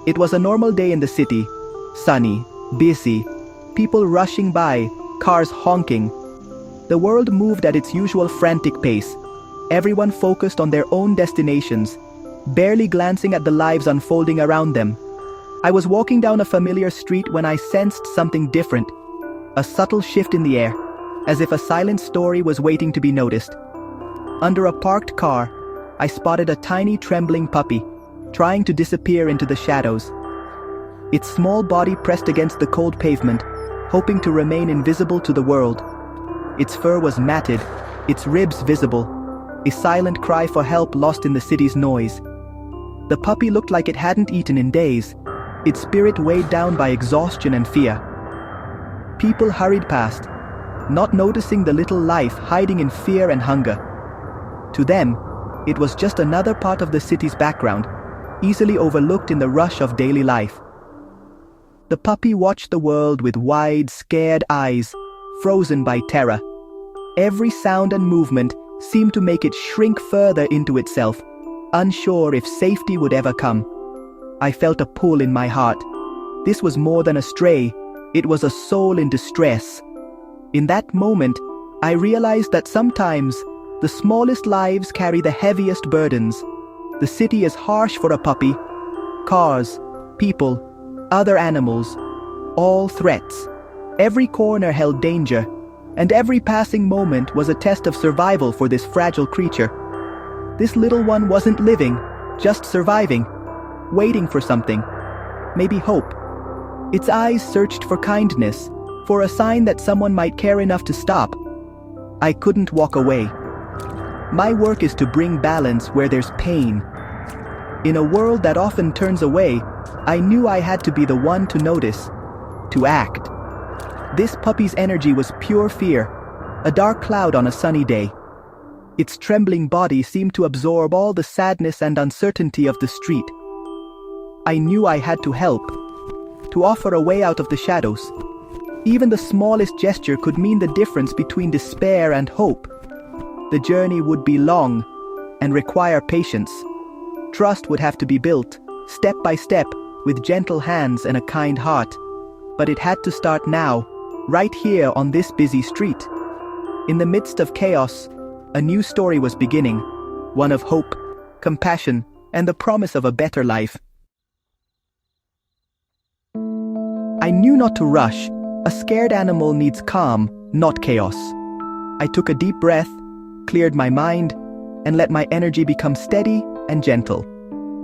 It was a normal day in the city. Sunny, busy, people rushing by, cars honking. The world moved at its usual frantic pace. Everyone focused on their own destinations, barely glancing at the lives unfolding around them. I was walking down a familiar street when I sensed something different. A subtle shift in the air, as if a silent story was waiting to be noticed. Under a parked car, I spotted a tiny trembling puppy, trying to disappear into the shadows. Its small body pressed against the cold pavement, hoping to remain invisible to the world. Its fur was matted, its ribs visible, a silent cry for help lost in the city's noise. The puppy looked like it hadn't eaten in days, its spirit weighed down by exhaustion and fear. People hurried past, not noticing the little life hiding in fear and hunger. To them, it was just another part of the city's background, easily overlooked in the rush of daily life. The puppy watched the world with wide, scared eyes, frozen by terror. Every sound and movement seemed to make it shrink further into itself, unsure if safety would ever come. I felt a pull in my heart. This was more than a stray, it was a soul in distress. In that moment, I realized that sometimes the smallest lives carry the heaviest burdens. The city is harsh for a puppy. Cars, people, other animals, all threats. Every corner held danger, and every passing moment was a test of survival for this fragile creature. This little one wasn't living, just surviving, waiting for something, maybe hope. Its eyes searched for kindness, for a sign that someone might care enough to stop. I couldn't walk away. My work is to bring balance where there's pain. In a world that often turns away, I knew I had to be the one to notice, to act. This puppy's energy was pure fear, a dark cloud on a sunny day. Its trembling body seemed to absorb all the sadness and uncertainty of the street. I knew I had to help, to offer a way out of the shadows. Even the smallest gesture could mean the difference between despair and hope. The journey would be long and require patience. Trust would have to be built, step by step, with gentle hands and a kind heart. But it had to start now, right here on this busy street. In the midst of chaos, a new story was beginning, one of hope, compassion, and the promise of a better life. I knew not to rush. A scared animal needs calm, not chaos. I took a deep breath, cleared my mind, and let my energy become steady and gentle.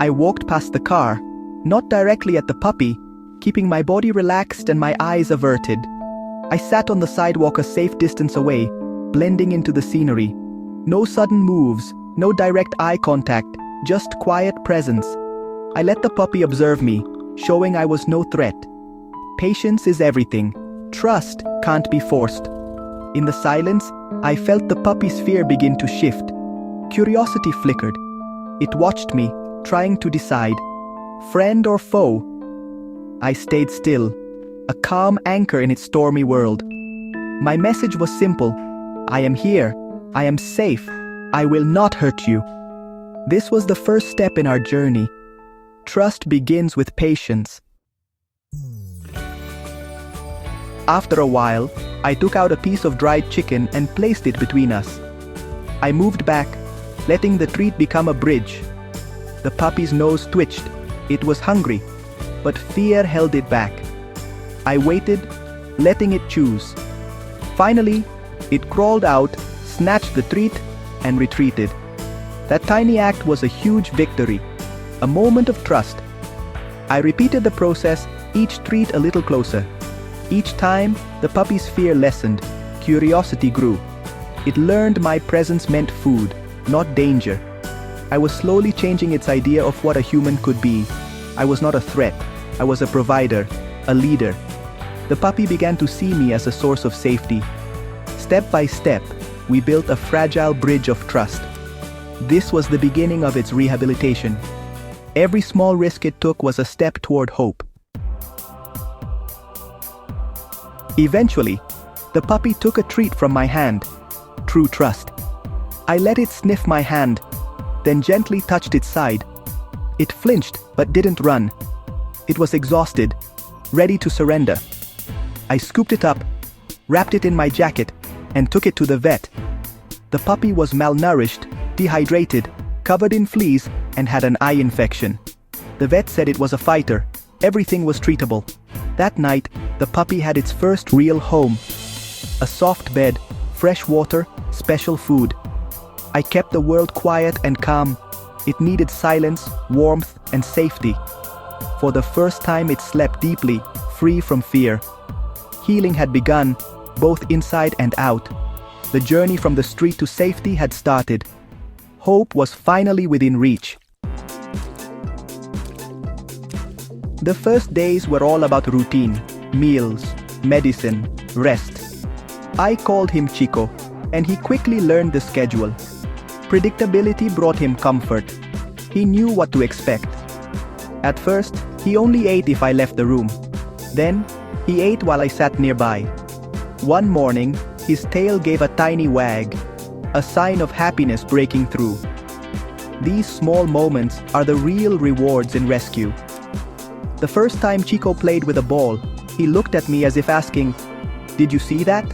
I walked past the car, not directly at the puppy, keeping my body relaxed and my eyes averted. I sat on the sidewalk a safe distance away, blending into the scenery. No sudden moves, no direct eye contact, just quiet presence. I let the puppy observe me, showing I was no threat. Patience is everything. Trust can't be forced. In the silence, I felt the puppy's fear begin to shift. Curiosity flickered. It watched me, trying to decide, friend or foe. I stayed still, a calm anchor in its stormy world. My message was simple. I am here. I am safe. I will not hurt you. This was the first step in our journey. Trust begins with patience. After a while, I took out a piece of dried chicken and placed it between us. I moved back, letting the treat become a bridge. The puppy's nose twitched. It was hungry, but fear held it back. I waited, letting it choose. Finally, it crawled out, snatched the treat, and retreated. That tiny act was a huge victory, a moment of trust. I repeated the process, each treat a little closer. Each time, the puppy's fear lessened, curiosity grew. It learned my presence meant food, not danger. I was slowly changing its idea of what a human could be. I was not a threat. I was a provider, a leader. The puppy began to see me as a source of safety. Step by step, we built a fragile bridge of trust. This was the beginning of its rehabilitation. Every small risk it took was a step toward hope. Eventually, the puppy took a treat from my hand. True trust. I let it sniff my hand, then gently touched its side. It flinched but didn't run. It was exhausted, ready to surrender. I scooped it up, wrapped it in my jacket, and took it to the vet. The puppy was malnourished, dehydrated, covered in fleas, and had an eye infection. The vet said it was a fighter. Everything was treatable. That night, the puppy had its first real home. A soft bed, fresh water, special food. I kept the world quiet and calm. It needed silence, warmth, and safety. For the first time, it slept deeply, free from fear. Healing had begun, both inside and out. The journey from the street to safety had started. Hope was finally within reach. The first days were all about routine, meals, medicine, rest. I called him Chico, and he quickly learned the schedule. Predictability brought him comfort. He knew what to expect. At first, he only ate if I left the room. Then, he ate while I sat nearby. One morning, his tail gave a tiny wag, a sign of happiness breaking through. These small moments are the real rewards in rescue. The first time Chico played with a ball, he looked at me as if asking, "Did you see that?"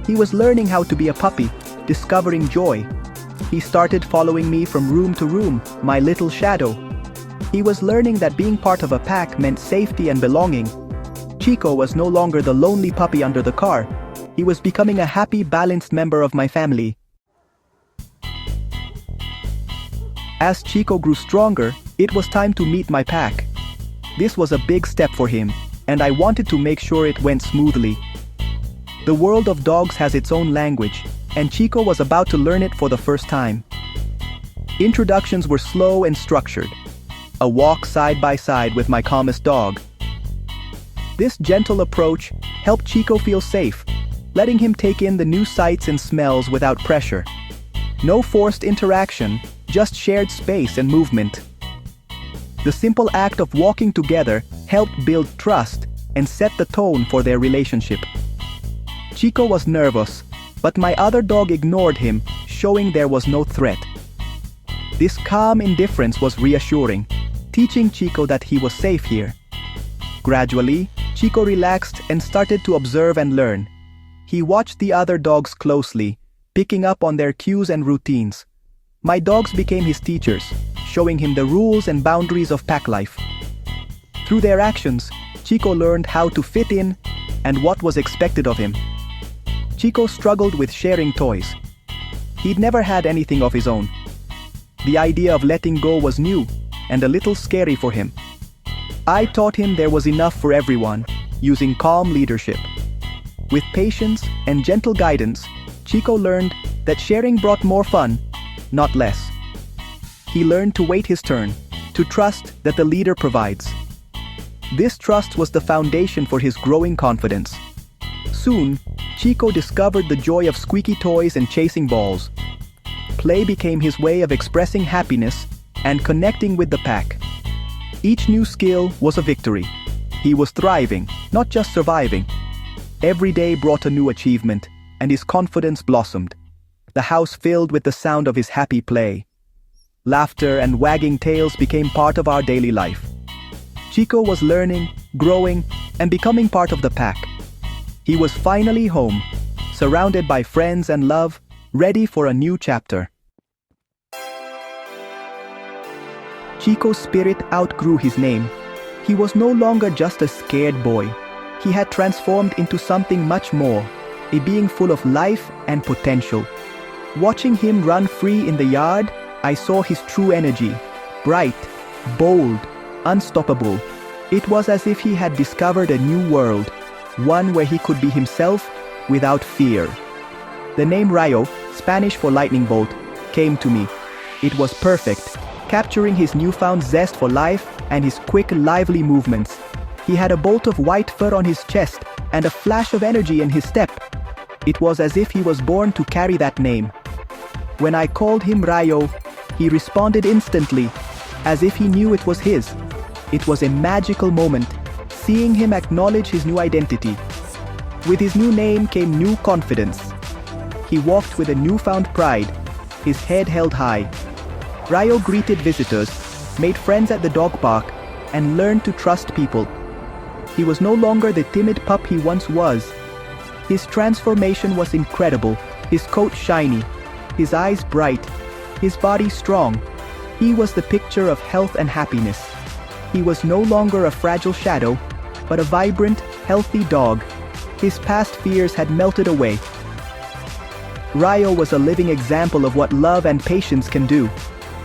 He was learning how to be a puppy, discovering joy. He started following me from room to room, my little shadow. He was learning that being part of a pack meant safety and belonging. Chico was no longer the lonely puppy under the car. He was becoming a happy, balanced member of my family. As Chico grew stronger, it was time to meet my pack. This was a big step for him, and I wanted to make sure it went smoothly. The world of dogs has its own language, and Chico was about to learn it for the first time. Introductions were slow and structured. A walk side by side with my calmest dog. This gentle approach helped Chico feel safe, letting him take in the new sights and smells without pressure. No forced interaction, just shared space and movement. The simple act of walking together helped build trust and set the tone for their relationship. Chico was nervous, but my other dog ignored him, showing there was no threat. This calm indifference was reassuring, teaching Chico that he was safe here. Gradually, Chico relaxed and started to observe and learn. He watched the other dogs closely, picking up on their cues and routines. My dogs became his teachers, showing him the rules and boundaries of pack life. Through their actions, Chico learned how to fit in and what was expected of him. Chico struggled with sharing toys. He'd never had anything of his own. The idea of letting go was new and a little scary for him. I taught him there was enough for everyone, using calm leadership. With patience and gentle guidance, Chico learned that sharing brought more fun, not less. He learned to wait his turn, to trust that the leader provides. This trust was the foundation for his growing confidence. Soon, Chico discovered the joy of squeaky toys and chasing balls. Play became his way of expressing happiness and connecting with the pack. Each new skill was a victory. He was thriving, not just surviving. Every day brought a new achievement, and his confidence blossomed. The house filled with the sound of his happy play. Laughter and wagging tails became part of our daily life. Chico was learning, growing, and becoming part of the pack. He was finally home, surrounded by friends and love, ready for a new chapter. Chico's spirit outgrew his name. He was no longer just a scared boy. He had transformed into something much more, a being full of life and potential. Watching him run free in the yard, I saw his true energy, bright, bold, unstoppable. It was as if he had discovered a new world, one where he could be himself without fear. The name Rayo, Spanish for lightning bolt, came to me. It was perfect, capturing his newfound zest for life and his quick, lively movements. He had a bolt of white fur on his chest and a flash of energy in his step. It was as if he was born to carry that name. When I called him Rayo, he responded instantly, as if he knew it was his. It was a magical moment, seeing him acknowledge his new identity. With his new name came new confidence. He walked with a newfound pride, his head held high. Rayo greeted visitors, made friends at the dog park, and learned to trust people. He was no longer the timid pup he once was. His transformation was incredible, his coat shiny, his eyes bright, his body strong. He was the picture of health and happiness. He was no longer a fragile shadow, but a vibrant, healthy dog. His past fears had melted away. Rayo was a living example of what love and patience can do.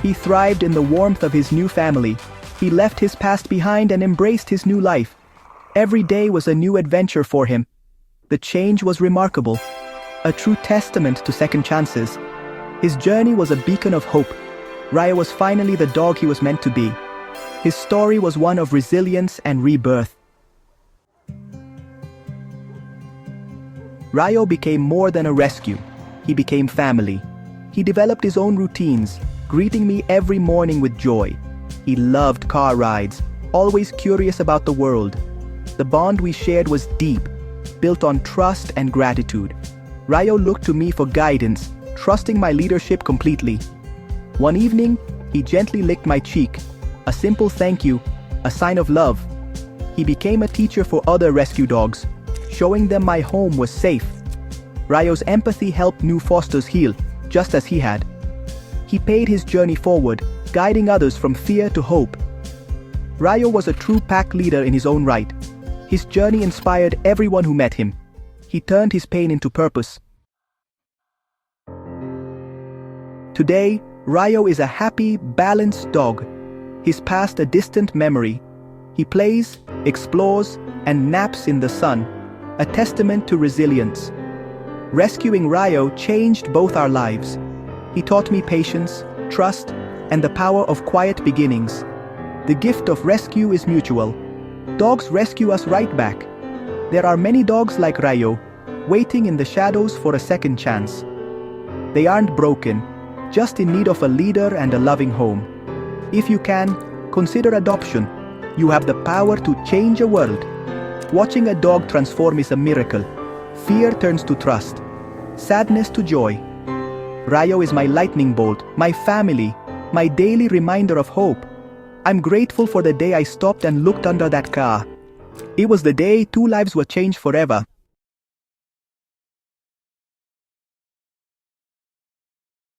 He thrived in the warmth of his new family. He left his past behind and embraced his new life. Every day was a new adventure for him. The change was remarkable, a true testament to second chances. His journey was a beacon of hope. Rayo was finally the dog he was meant to be. His story was one of resilience and rebirth. Rayo became more than a rescue. He became family. He developed his own routines, greeting me every morning with joy. He loved car rides, always curious about the world. The bond we shared was deep, built on trust and gratitude. Rayo looked to me for guidance, trusting my leadership completely. One evening, he gently licked my cheek, a simple thank you, a sign of love. He became a teacher for other rescue dogs, showing them my home was safe. Rayo's empathy helped new fosters heal, just as he had. He paid his journey forward, guiding others from fear to hope. Rayo was a true pack leader in his own right. His journey inspired everyone who met him. He turned his pain into purpose. Today, Rayo is a happy, balanced dog. His past a distant memory. He plays, explores, and naps in the sun, a testament to resilience. Rescuing Rayo changed both our lives. He taught me patience, trust, and the power of quiet beginnings. The gift of rescue is mutual. Dogs rescue us right back. There are many dogs like Rayo, waiting in the shadows for a second chance. They aren't broken, just in need of a leader and a loving home. If you can, consider adoption. You have the power to change a world. Watching a dog transform is a miracle. Fear turns to trust, sadness to joy. Rayo is my lightning bolt, my family, my daily reminder of hope. I'm grateful for the day I stopped and looked under that car. It was the day 2 lives were changed forever.